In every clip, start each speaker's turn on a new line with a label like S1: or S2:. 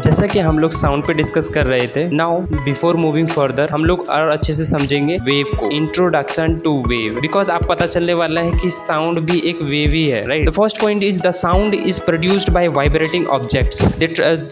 S1: जैसा कि हम लोग साउंड पे डिस्कस कर रहे थे, नाउ बिफोर मूविंग फर्दर हम लोग और अच्छे से समझेंगे वेव को। इंट्रोडक्शन टू वेव, बिकॉज आप पता चलने वाला है कि साउंड भी एक वेव ही है, right. The first point is the sound is produced by vibrating objects.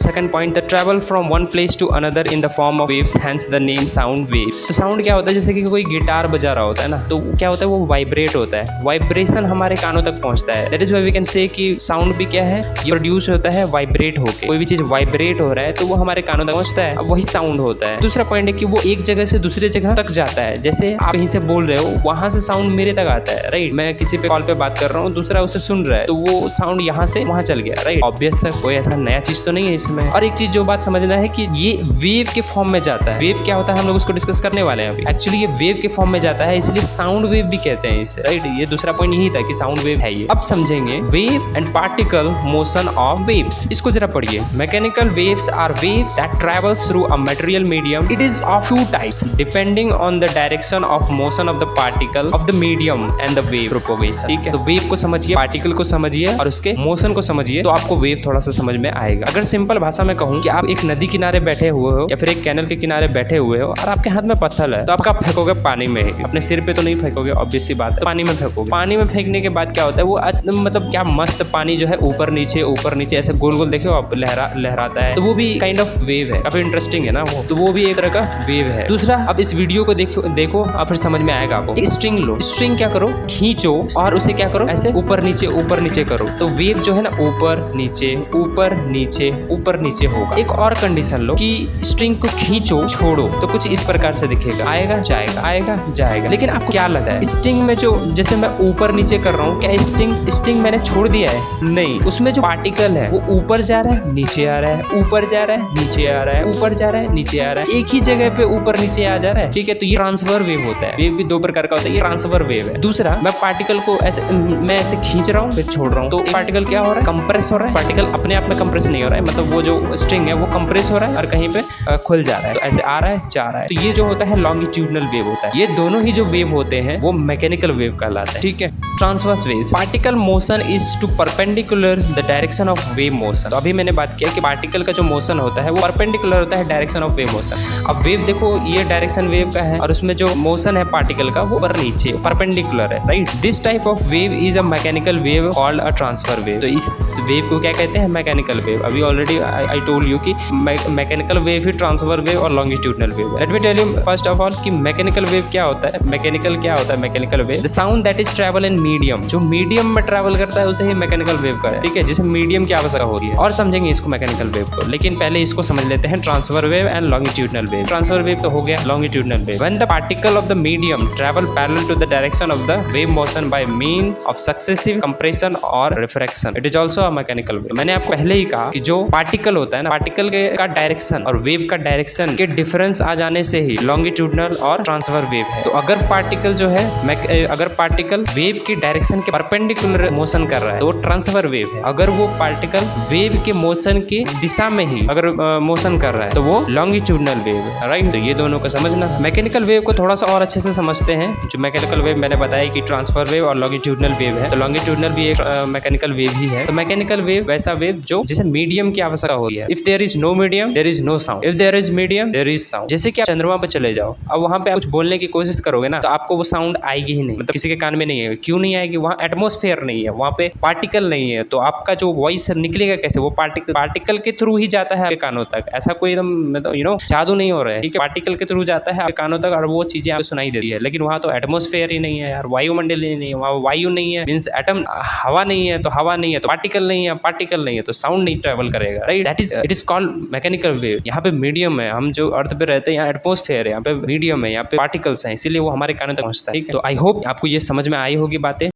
S1: Second point, the travel from one place to another in the form of waves, hence the name sound waves. तो sound क्या होता है, जैसे कि कोई guitar बजा रहा होता है ना, तो क्या होता है, वो वाइब्रेट होता है, वाइब्रेशन हमारे कानों तक पहुंचता है। That is why we can say कि साउंड भी क्या है, ये प्रोड्यूस होता है वाइब्रेट होके। कोई भी चीज वाइब्रेट हो रहा है तो वो हमारे कानों तक पहुंचता है, अब वही साउंड होता है। दूसरा पॉइंट है कि वो एक जगह से दूसरे जगह तक जाता है। जैसे आप कहीं से बोल रहे हो, वहां से साउंड मेरे तक आता है, राइट। मैं किसी पे कॉल पे बात कर रहा हूँ, दूसरा उसे सुन रहा है, तो वो साउंड यहाँ से वहां चल गया, राइट। ऑब्वियस है, कोई ऐसा नया चीज तो नहीं है इसमें। और एक चीज जो बात समझना है कि ये वेव के फॉर्म में जाता है। वेव क्या होता है हम लोग उसको डिस्कस करने वाले हैं अभी। एक्चुअली ये वेव के फॉर्म में जाता है, इसलिए साउंड वेव भी कहते हैं इसे, राइट। ये दूसरा पॉइंट यही था कि साउंड वेव है ये। अब समझेंगे wave and particle motion of waves. इसको जरा पढ़िए। Mechanical waves are waves that travels through a material medium. It is of two types depending on the direction of motion of the particle of the medium and the wave propagation. ठीक है, तो wave को समझिए, particle को समझिए और उसके motion को समझिए, तो आपको वेव थोड़ा सा समझ में आएगा। अगर सिंपल भाषा में कहूँ कि आप एक नदी किनारे बैठे हुए हो या फिर एक कैनल के किनारे बैठे हुए हो और आपके हाथ में पत्थर है, तो आप फेंकोगे पानी में, अपने सिर पे तो नहीं फेंकोगे, ऑब्वियस सी बात है, पानी में फेंकोगे। पानी में फेंकने के बाद क्या होता है, वो मतलब क्या मस्त पानी जो है ऊपर नीचे ऐसे गोल गोल देखो आप लहराता है, तो वो भी काइंड ऑफ वेव है। काफी इंटरेस्टिंग है ना वो, तो वो भी एक तरह का वेव है। दूसरा, अब इस वीडियो को देखो और फिर समझ में आएगा आपको। स्ट्रिंग लो, स्ट्रिंग क्या करो, खींचो और उसे क्या करो, ऐसे ऊपर नीचे करो, तो वेव जो है ना ऊपर नीचे होगा। एक और कंडीशन लो कि स्ट्रिंग को खींचो छोड़ो, तो कुछ इस प्रकार से दिखेगा, आएगा जाएगा। लेकिन आपको क्या लगा है, स्ट्रिंग में जो जैसे मैं ऊपर नीचे कर रहा हूँ, क्या स्ट्रिंग मैंने छोड़ दिया है? नहीं, उसमें जो पार्टिकल है वो ऊपर जा रहा है, नीचे आ रहा है, ऊपर जा रहा है, नीचे आ रहा है, ऊपर जा रहा है, नीचे आ रहा है, एक ही जगह पे ऊपर नीचे आ जा रहा है। ठीक है, तो ये ट्रांसफर वेव होता है। वेव भी दो प्रकार का होता है, ये ट्रांसफर वेव है। दूसरा, मैं पार्टिकल को ऐसे खींच रहा हूँ फिर छोड़ रहा हूँ, तो पार्टिकल क्या हो रहा है, कंप्रेस हो रहा है। पार्टिकल अपने आप में कंप्रेस नहीं हो रहा है, मतलब वो जो स्ट्रिंग है वो कंप्रेस हो रहा है और कहीं पे खुल जा रहा है, तो ऐसे आ रहा है जा रहा है। तो ये जो होता है लॉन्गिट्यूडनल वेव होता है। ये दोनों ही जो वेव होते हैं वो मैकेनिकल वेव कहलाता है। ठीक है, transverse waves, particle motion is to perpendicular the direction of wave motion. तो अभी मैंने बात किया कि पार्टिकल का जो मोशन होता है वो परपेंडिकुलर होता है डायरेक्शन ऑफ वेव मोशन। अब वेव देखो, ये डायरेक्शन वेव का है और उसमें जो मोशन है पार्टिकल का वो ऊपर नीचे परपेंडिकुलर है, right. This type of wave is a mechanical wave called a transfer wave. तो इस वेव को क्या कहते हैं, मैकेनिकल वेव। अभी ऑलरेडी आई टोल्ड यू कि मैकेनिकल वेव ही ट्रांसफर वेव और longitudinal wave. Let me tell you first of all कि मैकेनिकल वेव क्या होता है। Mechanical wave, the sound that is travel in medium, जो मीडियम में ट्रैवल करता है उसे ही मैकेनिकल वेव का है। ठीक है, जिसे मीडियम की आवश्यकता होती है, और समझेंगे इसको मैकेनिकल वेव को। लेकिन पहले इसको समझ लेते हैं, transfer wave and longitudinal wave. Transfer wave तो हो गया, longitudinal wave, when the particle of the medium travel parallel to the direction of the wave motion by means of successive compression और refraction, it is also a mechanical wave. मैंने आपको पहले ही कहा कि जो पार्टिकल होता है ना, पार्टिकल का डायरेक्शन और वेव का डायरेक्शन के डिफरेंस आ जाने से ही लॉन्गिट्यूडनल और ट्रांसफर वेव है। तो अगर पार्टिकल जो है अगर पार्टिकल वेव की डायरेक्शन के परपेंडिकुलर मोशन कर रहा है तो वो ट्रांसफर वेव है। अगर वो पार्टिकल वेव के मोशन की दिशा में ही अगर मोशन कर रहा है तो वो लॉन्गिट्यूडनल वेव है, राइट। तो ये दोनों को समझना। मैकेनिकल वेव को थोड़ा सा और अच्छे से समझते हैं। जो मैकेनिकल वेव मैंने बताया कि ट्रांसफर वेव और लॉन्गिट्यूडनल वेव है, तो लॉन्गिट्यूडनल भी एक मैकेनिकल वेव ही है। तो मैकेनिकल वेव वैसा वेव जो जिसे मीडियम की आवश्यकता होती है। If there is no medium there is no sound, if there is medium there is sound. जैसे कि आप चंद्रमा पर चले जाओ, अब वहां पे आप कुछ बोलने की कोशिश करोगे ना, तो आपको वो साउंड आएगी ही नहीं, मतलब किसी के कान में नहीं आएगी। क्यों नहीं आएगी, वहाँ एटमॉस्फेयर नहीं है, वहाँ पे पार्टिकल नहीं है, तो आपका जो वॉइस निकलेगा कैसे, वो पार्टिकल के थ्रू ही जाता है आपके कानों तक। ऐसा कोई एकदम मतलब जादू नहीं हो रहा है, ठीक है। पार्टिकल के थ्रू जाता है आपके कानों तक और वो चीजें आपको सुनाई देती है। लेकिन वहाँ तो एटमॉस्फेयर ही नहीं है यार, वायुमंडल ही नहीं है, वहाँ वायु नहीं है, मींस एटम, हवा नहीं है, तो हवा नहीं है तो पार्टिकल नहीं है तो साउंड नहीं ट्रेवल करेगा, right. That is it is called mechanical wave. यहाँ पे मीडियम है, हम जो अर्थ पे रहते हैं यहाँ एटमॉस्फेयर है, यहाँ पे मीडियम है, यहाँ पे पार्टिकल्स हैं, इसीलिए वो हमारे कानों तक पहुंचता है। ठीक है, तो आई होप आपको ये समझ में आई होगी बातें।